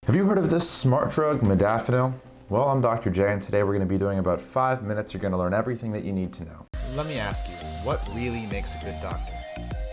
Have you heard of this smart drug, Modafinil? Well, I'm Dr. J, and today we're going to be doing about 5 minutes. You're going to learn everything that you need to know. Let me ask you, what really makes a good doctor?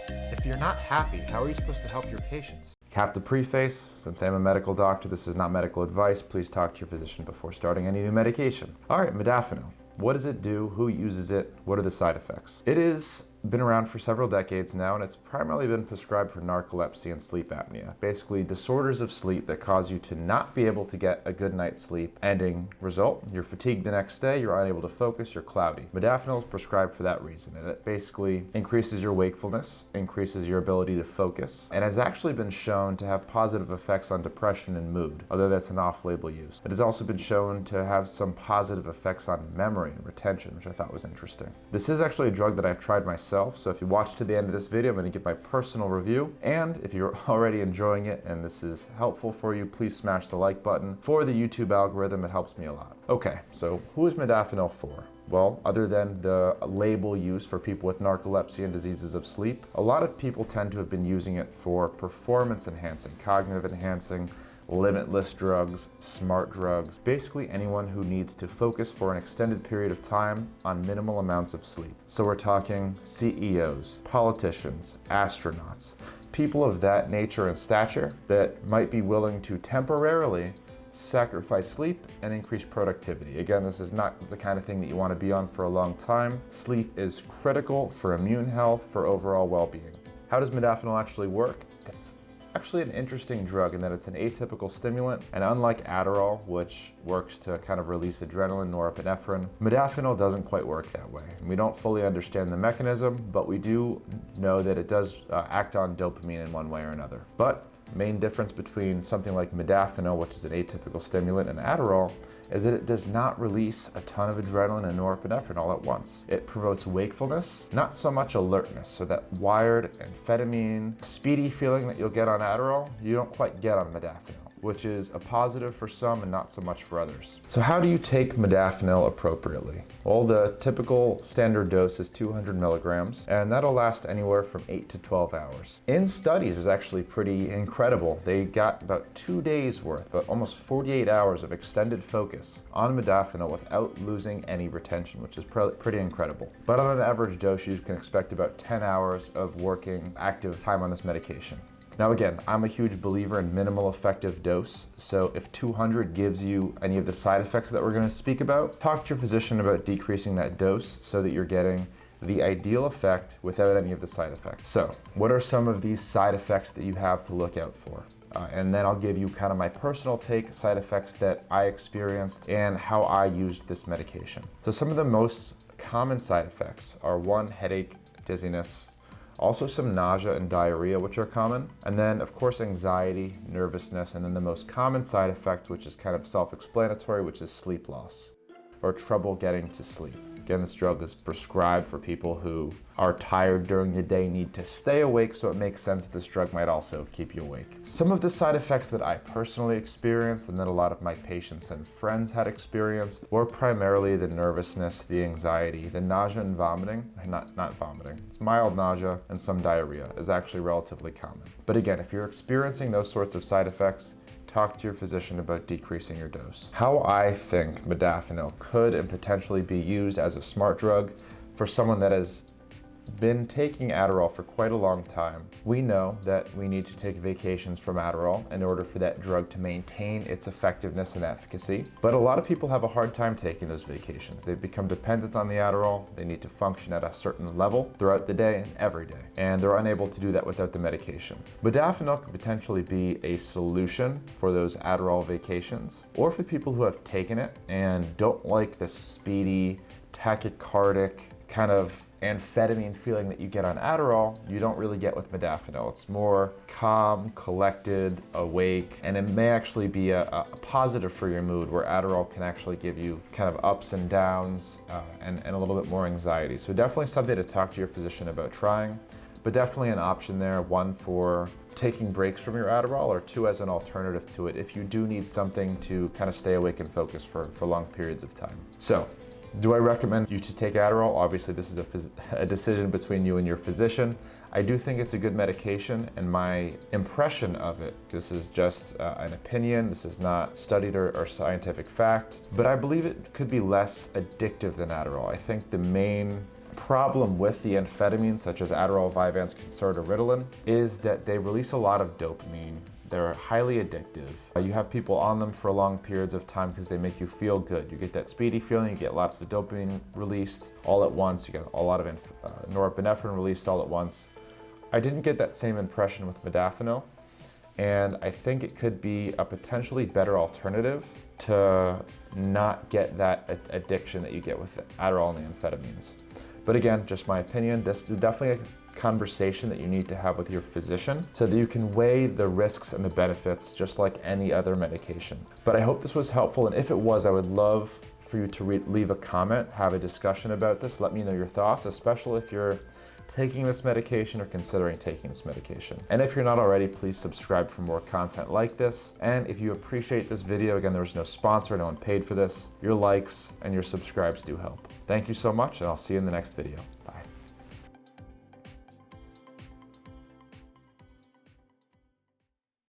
If you're not happy, how are you supposed to help your patients? Have to preface, since I'm a medical doctor, this is not medical advice. Please talk to your physician before starting any new medication. All right, Modafinil. What does it do? Who uses it? What are the side effects? It has been around for several decades now, and it's primarily been prescribed for narcolepsy and sleep apnea. Basically, disorders of sleep that cause you to not be able to get a good night's sleep. Ending result, you're fatigued the next day, you're unable to focus, you're cloudy. Modafinil is prescribed for that reason, and it basically increases your wakefulness, increases your ability to focus, and has actually been shown to have positive effects on depression and mood, although that's an off-label use. It has also been shown to have some positive effects on memory and retention, which I thought was interesting. This is actually a drug that I've tried myself, so if you watch to the end of this video, I'm going to give my personal review, and if you're already enjoying it and this is helpful for you, please smash the like button. For the YouTube algorithm, it helps me a lot. Okay, so who is Modafinil for? Well, other than the label use for people with narcolepsy and diseases of sleep, a lot of people tend to have been using it for performance enhancing, cognitive enhancing, limitless drugs, smart drugs, basically anyone who needs to focus for an extended period of time on minimal amounts of sleep. So we're talking CEOs, politicians, astronauts, people of that nature and stature that might be willing to temporarily sacrifice sleep and increase productivity. Again, this is not the kind of thing that you want to be on for a long time. Sleep is critical for immune health, for overall well-being. How does Modafinil actually work? It's actually an interesting drug in that it's an atypical stimulant, and unlike Adderall, which works to kind of release adrenaline, norepinephrine, Modafinil doesn't quite work that way. We don't fully understand the mechanism, but we do know that it does act on dopamine in one way or another. But main difference between something like Modafinil, which is an atypical stimulant, and Adderall is that it does not release a ton of adrenaline and norepinephrine all at once. It promotes wakefulness, not so much alertness, so that wired amphetamine, speedy feeling that you'll get on Adderall, you don't quite get on Modafinil, which is a positive for some and not so much for others. So how do you take Modafinil appropriately? Well, the typical standard dose is 200 milligrams, and that'll last anywhere from 8 to 12 hours. In studies, it was actually pretty incredible. They got about 2 days worth, but almost 48 hours of extended focus on Modafinil without losing any retention, which is pretty incredible. But on an average dose, you can expect about 10 hours of working active time on this medication. Now again, I'm a huge believer in minimal effective dose, so if 200 gives you any of the side effects that we're going to speak about, talk to your physician about decreasing that dose so that you're getting the ideal effect without any of the side effects. So, what are some of these side effects that you have to look out for? And then I'll give you kind of my personal take, side effects that I experienced, and how I used this medication. So some of the most common side effects are one, headache, dizziness, also some nausea and diarrhea, which are common. And then, of course, anxiety, nervousness, and then the most common side effect, which is kind of self-explanatory, which is sleep loss or trouble getting to sleep. Again, this drug is prescribed for people who are tired during the day, need to stay awake, so it makes sense that this drug might also keep you awake. Some of the side effects that I personally experienced and that a lot of my patients and friends had experienced were primarily the nervousness, the anxiety, the nausea and vomiting. Not vomiting. It's mild nausea and some diarrhea is actually relatively common. But again, if you're experiencing those sorts of side effects, talk to your physician about decreasing your dose. How I think Modafinil could and potentially be used as a smart drug for someone that has been taking Adderall for quite a long time. We know that we need to take vacations from Adderall in order for that drug to maintain its effectiveness and efficacy. But a lot of people have a hard time taking those vacations. They've become dependent on the Adderall. They need to function at a certain level throughout the day and every day. And they're unable to do that without the medication. Modafinil could potentially be a solution for those Adderall vacations, or for people who have taken it and don't like the speedy, tachycardic, kind of amphetamine feeling that you get on Adderall, you don't really get with Modafinil. It's more calm, collected, awake, and it may actually be a positive for your mood, where Adderall can actually give you kind of ups and downs and a little bit more anxiety. So definitely something to talk to your physician about trying, but definitely an option there, one for taking breaks from your Adderall, or two as an alternative to it if you do need something to kind of stay awake and focus for long periods of time. So Do I recommend you to take Adderall? Obviously, this is a decision between you and your physician. I do think it's a good medication, and my impression of it, this is just an opinion, this is not studied or scientific fact, but I believe it could be less addictive than Adderall. I think the main problem with the amphetamines, such as Adderall, Vyvanse, Concerta, Ritalin, is that they release a lot of dopamine. They're highly addictive. You have people on them for long periods of time because they make you feel good. You get that speedy feeling, you get lots of dopamine released all at once, you get a lot of norepinephrine released all at once. I didn't get that same impression with modafinil, and I think it could be a potentially better alternative to not get that addiction that you get with Adderall and the amphetamines. But again, just my opinion, this is definitely a conversation that you need to have with your physician so that you can weigh the risks and the benefits just like any other medication. But I hope this was helpful, and if it was, I would love for you to leave a comment, have a discussion about this, let me know your thoughts, especially if you're taking this medication or considering taking this medication. And if you're not already, please subscribe for more content like this. And if you appreciate this video, again, there was no sponsor, no one paid for this, your likes and your subscribes do help. Thank you so much, and I'll see you in the next video. Bye.